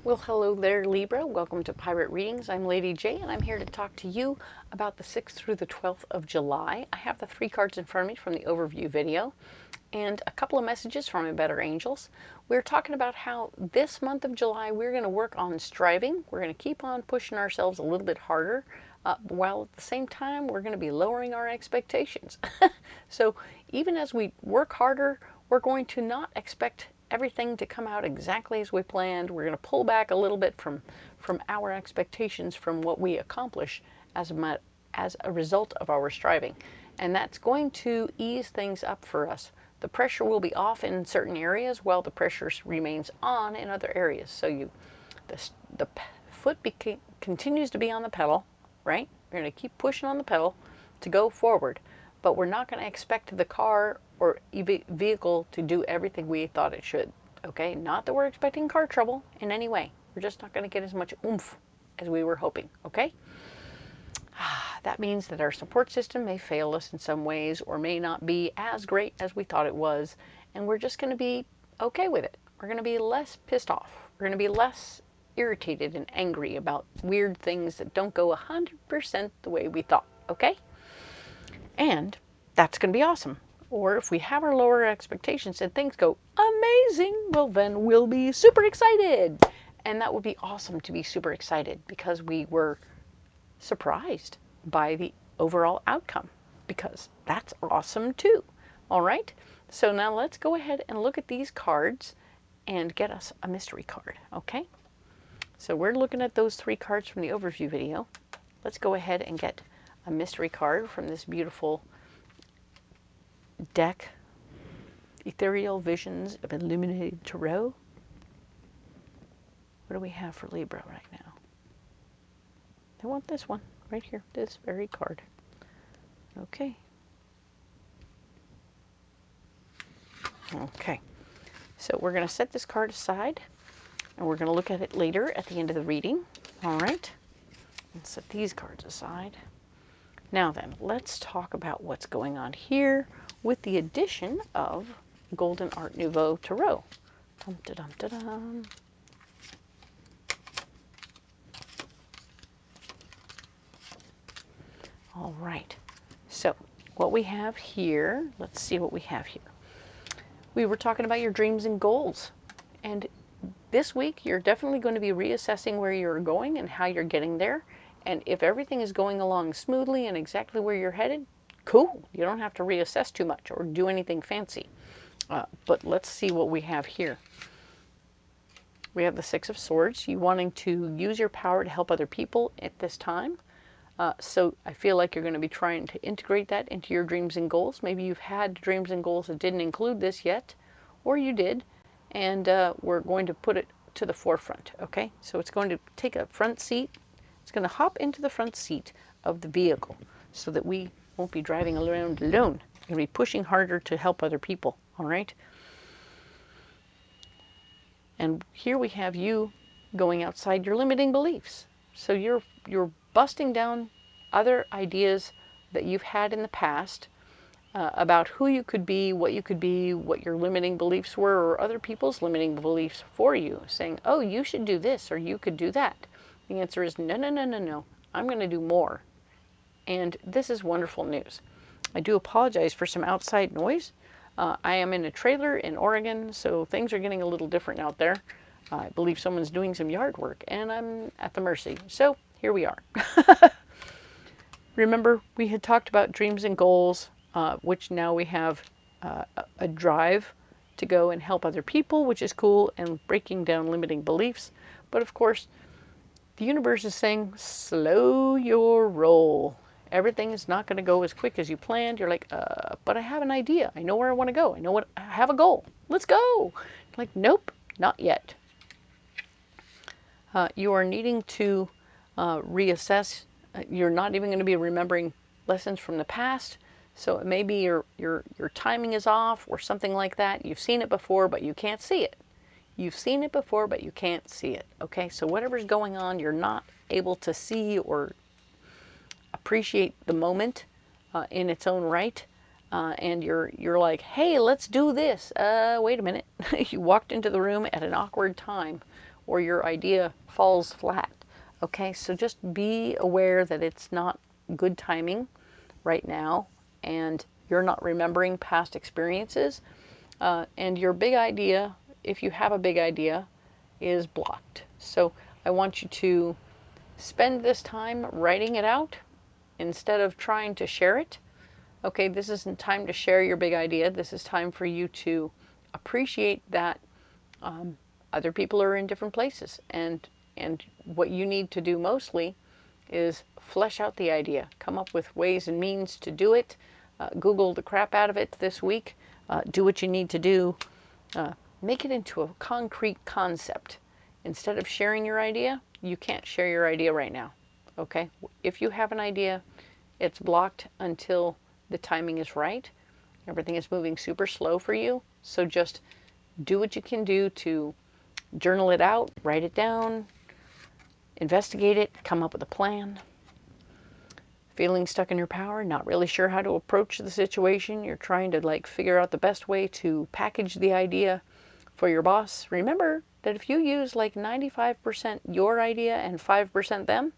Well, hello there, Libra. Welcome to Pirate Readings. I'm Lady J, and I'm here to talk to you about the 6th through the 12th of July. I have the 3 cards in front of me from the overview video, and a couple of messages from my better angels. We're talking about how this month of July we're going to work on striving. We're going to keep on pushing ourselves a little bit harder, while at the same time we're going to be lowering our expectations. So even as we work harder, we're going to not expect everything to come out exactly as we planned. We're going to pull back a little bit from our expectations from what we accomplish as a result of our striving. And that's going to ease things up for us. The pressure will be off in certain areas while the pressure remains on in other areas. So the foot continues to be on the pedal, right? We're going to keep pushing on the pedal to go forward, but we're not going to expect the car or vehicle to do everything we thought it should. Okay, not that we're expecting car trouble in any way. We're just not going to get as much oomph as we were hoping. Okay, that means that our support system may fail us in some ways or may not be as great as we thought it was, and we're just going to be okay with it. We're going to be less pissed off. We're going to be less irritated and angry about weird things that don't go 100% the way we thought. Okay, and that's going to be awesome. Or if we have our lower expectations and things go amazing, well, then we'll be super excited. And that would be awesome to be super excited because we were surprised by the overall outcome, because that's awesome too. All right, so now let's go ahead and look at these cards and get us a mystery card. Okay, so we're looking at those 3 cards from the overview video. Let's go ahead and get a mystery card from this beautiful deck, Ethereal Visions of Illuminated Tarot. What do we have for Libra right now? I want this one right here, this very card. Okay. Okay, so we're going to set this card aside and we're going to look at it later at the end of the reading. All right, and set these cards aside. Now then, let's talk about what's going on here with the addition of Golden Art Nouveau Tarot. Dum, da, dum, da, dum. All right, so what we have here, let's see what we have here. We were talking about your dreams and goals, and this week you're definitely going to be reassessing where you're going and how you're getting there. And if everything is going along smoothly and exactly where you're headed, cool. You don't have to reassess too much or do anything fancy. But let's see what we have here. We have the 6 of Swords. You wanting to use your power to help other people at this time. So I feel like you're going to be trying to integrate that into your dreams and goals. Maybe you've had dreams and goals that didn't include this yet, or you did, and we're going to put it to the forefront. Okay, so it's going to take a front seat. It's going to hop into the front seat of the vehicle so that we won't be driving around alone. We're going to be pushing harder to help other people, all right? And here we have you going outside your limiting beliefs. So you're busting down other ideas that you've had in the past about who you could be, what your limiting beliefs were, or other people's limiting beliefs for you, saying, oh, you should do this, or you could do that. The answer is no, no, no, no, no. I'm going to do more. And this is wonderful news. I do apologize for some outside noise. I am in a trailer in Oregon, so things are getting a little different out there. I believe someone's doing some yard work, and I'm at the mercy. So here we are. Remember, we had talked about dreams and goals, which now we have a drive to go and help other people, which is cool, and breaking down limiting beliefs. But of course, the universe is saying, slow your roll. Everything is not going to go as quick as you planned. You're like, but I have an idea. I know where I want to go. I have a goal. Let's go. Like, nope, not yet. You are needing to reassess. You're not even going to be remembering lessons from the past. So it may be your timing is off or something like that. You've seen it before, but you can't see it. You've seen it before, but you can't see it. Okay, so whatever's going on, you're not able to see or appreciate the moment in its own right. And you're like, hey, let's do this. Wait a minute. You walked into the room at an awkward time, or your idea falls flat. Okay, so just be aware that it's not good timing right now, and you're not remembering past experiences, and your big idea, if you have a big idea, is blocked. So I want you to spend this time writing it out instead of trying to share it. Okay, this isn't time to share your big idea. This is time for you to appreciate that other people are in different places, and what you need to do mostly is flesh out the idea, come up with ways and means to do it. Google the crap out of it this week. Do what you need to do. Make it into a concrete concept. Instead of sharing your idea, you can't share your idea right now. Okay? If you have an idea, it's blocked until the timing is right. Everything is moving super slow for you. So just do what you can do to journal it out, write it down, investigate it, come up with a plan. Feeling stuck in your power, not really sure how to approach the situation. You're trying to figure out the best way to package the idea for your boss. Remember that if you use 95% your idea and 5% them,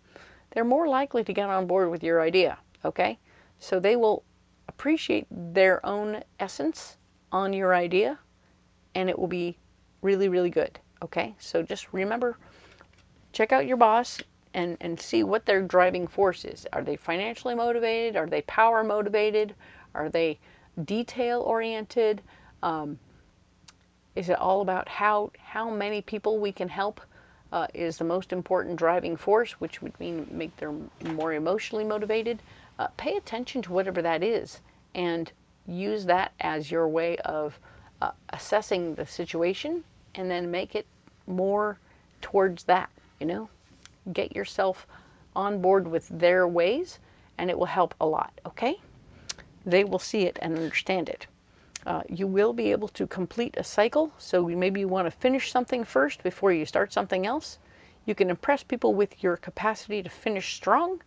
they're more likely to get on board with your idea, okay? So they will appreciate their own essence on your idea, and it will be really, really good, okay? So just remember, check out your boss and see what their driving force is. Are they financially motivated? Are they power motivated? Are they detail oriented? Is it all about how many people we can help is the most important driving force, which would mean make them more emotionally motivated? Pay attention to whatever that is and use that as your way of assessing the situation, and then make it more towards that, Get yourself on board with their ways, and it will help a lot, okay? They will see it and understand it. You will be able to complete a cycle, so maybe you want to finish something first before you start something else. You can impress people with your capacity to finish strong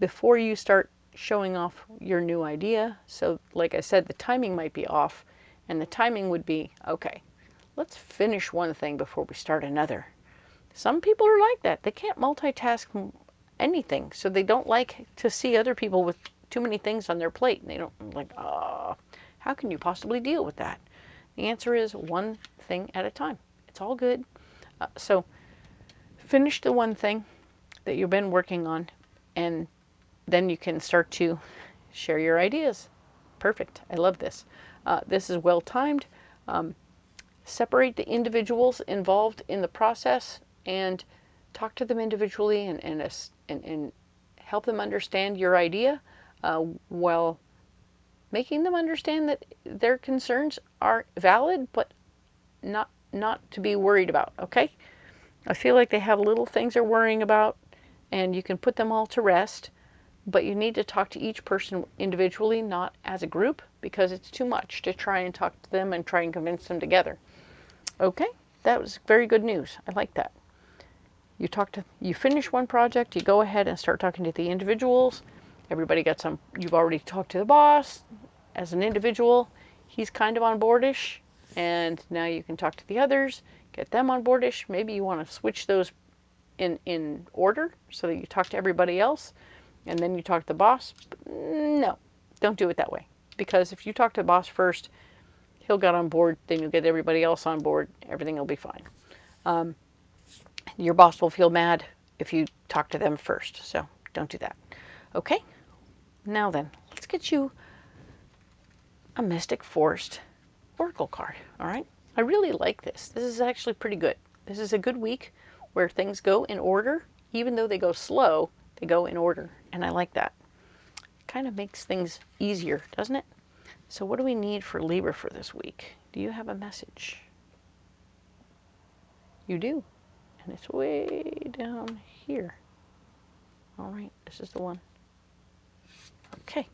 before you start showing off your new idea. So like I said, the timing might be off, and the timing would be, okay, let's finish one thing before we start another. Some people are like that. They can't multitask anything, so they don't like to see other people with too many things on their plate. And they don't how can you possibly deal with that? The answer is one thing at a time. It's all good. So finish the one thing that you've been working on, and then you can start to share your ideas. Perfect. I love this. This is well timed. Separate the individuals involved in the process and talk to them individually and help them understand your idea while making them understand that their concerns are valid, but not to be worried about, okay? I feel like they have little things they're worrying about, and you can put them all to rest, but you need to talk to each person individually, not as a group, because it's too much to try and talk to them and try and convince them together. Okay, that was very good news. I like that. You finish one project, you go ahead and start talking to the individuals. Everybody got some. You've already talked to the boss as an individual. He's kind of on boardish, and now you can talk to the others, get them on boardish. Maybe you want to switch those in order so that you talk to everybody else and then you talk to the boss. No, don't do it that way, because if you talk to the boss first, he'll get on board, then you'll get everybody else on board. Everything will be fine. Your boss will feel mad if you talk to them first, so don't do that. Okay, now then, let's get you a Mystic Forest Oracle card, all right? I really like this. This is actually pretty good. This is a good week where things go in order. Even though they go slow, they go in order, and I like that. Kind of makes things easier, doesn't it? So what do we need for Libra for this week? Do you have a message? You do, and it's way down here. All right, this is the one. Okay,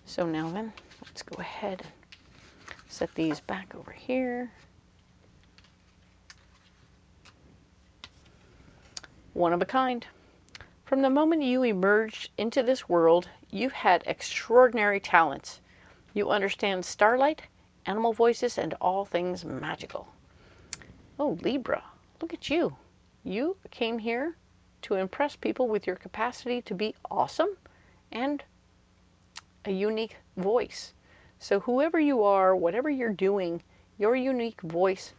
so now then, let's go ahead and set these back over here. One of a kind. From the moment you emerged into this world, you've had extraordinary talents. You understand starlight, animal voices, and all things magical. Oh, Libra. look at you. You came here to impress people with your capacity to be awesome and a unique voice. So whoever you are, whatever you're doing, your unique voice,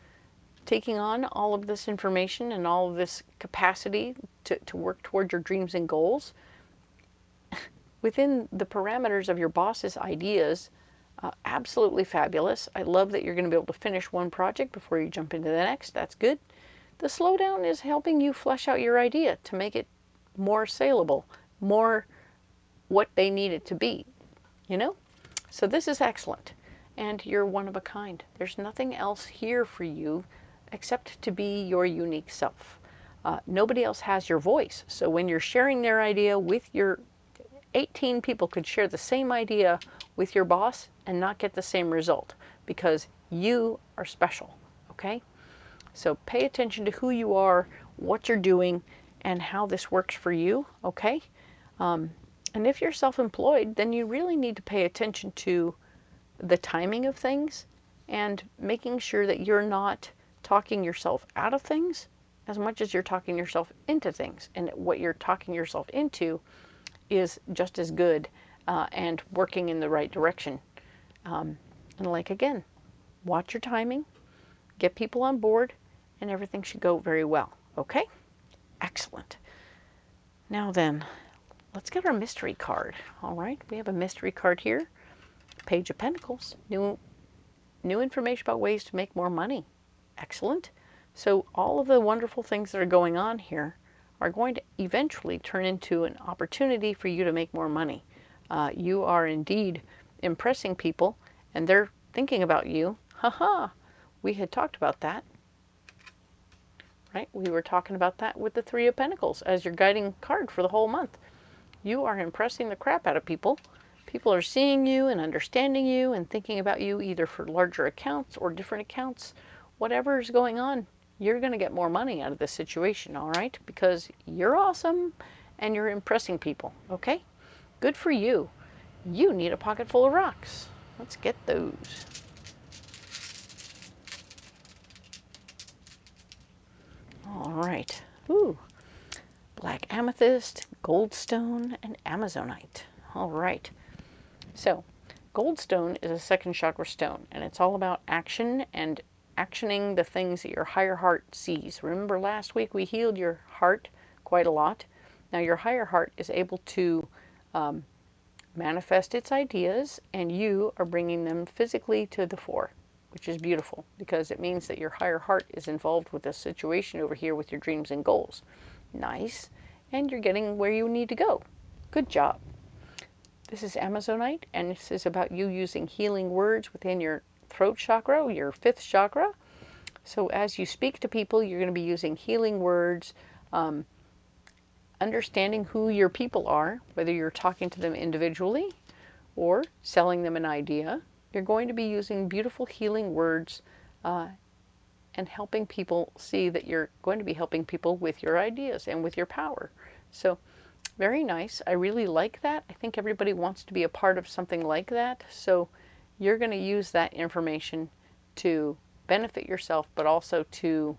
taking on all of this information and all of this capacity to work toward your dreams and goals within the parameters of your boss's ideas, absolutely fabulous. I love that you're going to be able to finish one project before you jump into the next. That's good. The slowdown is helping you flesh out your idea to make it more saleable, more what they need it to be, you know? So this is excellent. And you're one of a kind. There's nothing else here for you except to be your unique self. Nobody else has your voice. So when you're sharing their idea with your 18 people could share the same idea with your boss and not get the same result because you are special, okay? So pay attention to who you are, what you're doing, and how this works for you, okay? And if you're self-employed, then you really need to pay attention to the timing of things and making sure that you're not talking yourself out of things as much as you're talking yourself into things. And what you're talking yourself into is just as good and working in the right direction. And like again, watch your timing, get people on board, and everything should go very well. Okay? Excellent. Now then, let's get our mystery card. All right, we have a mystery card here. Page of Pentacles. New information about ways to make more money. Excellent. So all of the wonderful things that are going on here are going to eventually turn into an opportunity for you to make more money. You are indeed impressing people, and they're thinking about you. Haha, we had talked about that, right? We were talking about that with the Three of Pentacles as your guiding card for the whole month. You are impressing the crap out of people. People are seeing you and understanding you and thinking about you either for larger accounts or different accounts. Whatever is going on, you're going to get more money out of this situation, all right? Because you're awesome and you're impressing people, okay? Good for you. You need a pocket full of rocks. Let's get those. All right. Ooh. Black amethyst, goldstone, and amazonite. All right. So, goldstone is a second chakra stone, and it's all about action and actioning the things that your higher heart sees. Remember last week we healed your heart quite a lot. Now your higher heart is able to manifest its ideas, and you are bringing them physically to the fore, which is beautiful because it means that your higher heart is involved with this situation over here with your dreams and goals. Nice. And you're getting where you need to go. Good job. This is amazonite, and this is about you using healing words within your throat chakra, your fifth chakra. So as you speak to people, you're going to be using healing words, understanding who your people are, whether you're talking to them individually or selling them an idea. You're going to be using beautiful healing words and helping people see that you're going to be helping people with your ideas and with your power. So very nice. I really like that. I think everybody wants to be a part of something like that. So you're going to use that information to benefit yourself, but also to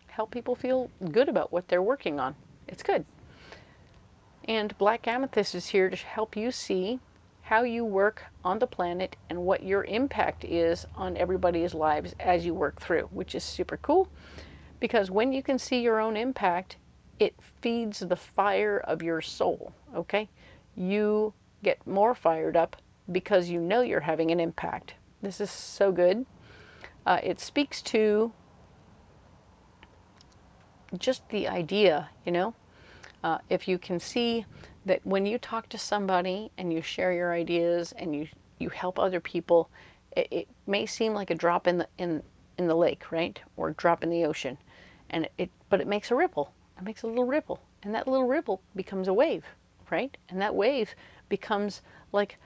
help people feel good about what they're working on. It's good. And black amethyst is here to help you see how you work on the planet and what your impact is on everybody's lives as you work through, which is super cool. Because when you can see your own impact, it feeds the fire of your soul, okay? You get more fired up because you know you're having an impact. This is so good. It speaks to just the idea, you know? If you can see that when you talk to somebody and you share your ideas and you help other people, it may seem like a drop in the lake, right? Or a drop in the ocean. But it makes a ripple. It makes a little ripple. And that little ripple becomes a wave, right? And that wave becomes like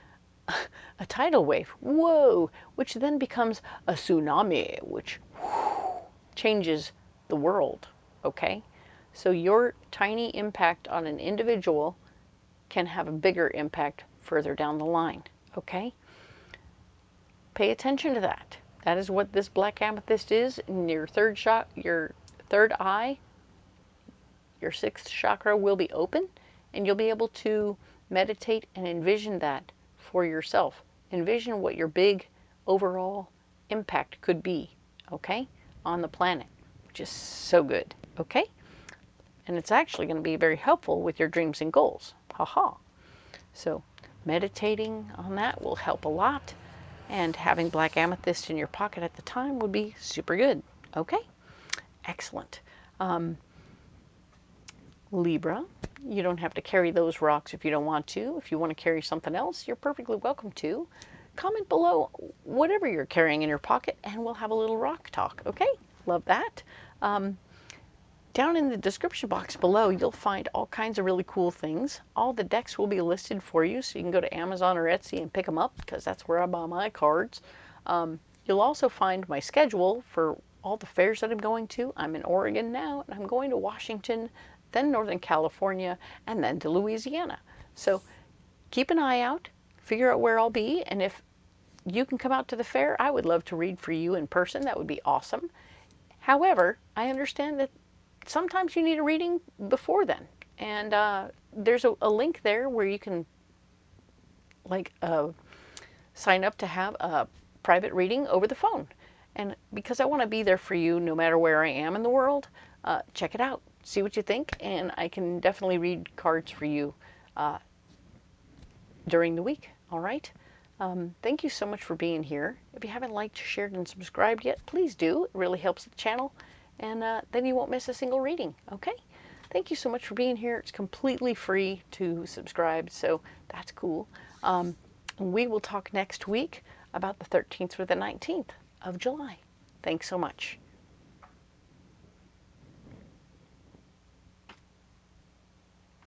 a tidal wave. Whoa! Which then becomes a tsunami, which changes the world, okay? So your tiny impact on an individual can have a bigger impact further down the line, okay? Pay attention to that. That is what this black amethyst is in your third third eye, your sixth chakra, will be open, and you'll be able to meditate and envision that for yourself. Envision what your big overall impact could be, okay, on the planet, which is so good, okay? And it's actually going to be very helpful with your dreams and goals. Haha. So meditating on that will help a lot, and having black amethyst in your pocket at the time would be super good. Okay? Excellent. Libra, you don't have to carry those rocks if you don't want to. If you want to carry something else, you're perfectly welcome to. Comment below whatever you're carrying in your pocket, and we'll have a little rock talk. Okay? Love that. Down in the description box below, you'll find all kinds of really cool things. All the decks will be listed for you, so you can go to Amazon or Etsy and pick them up, because that's where I buy my cards. You'll also find my schedule for all the fairs that I'm going to. I'm in Oregon now, and I'm going to Washington, then Northern California, and then to Louisiana. So keep an eye out, figure out where I'll be, and if you can come out to the fair, I would love to read for you in person. That would be awesome. However, I understand that sometimes you need a reading before then, and there's a link there where you can sign up to have a private reading over the phone. And because I want to be there for you no matter where I am in the world, check it out, see what you think, and I can definitely read cards for you during the week. All right? Thank you so much for being here. If you haven't liked, shared, and subscribed yet, please do. It really helps the channel. And then you won't miss a single reading, okay? Thank you so much for being here. It's completely free to subscribe, so that's cool. We will talk next week about the 13th through the 19th of July. Thanks so much.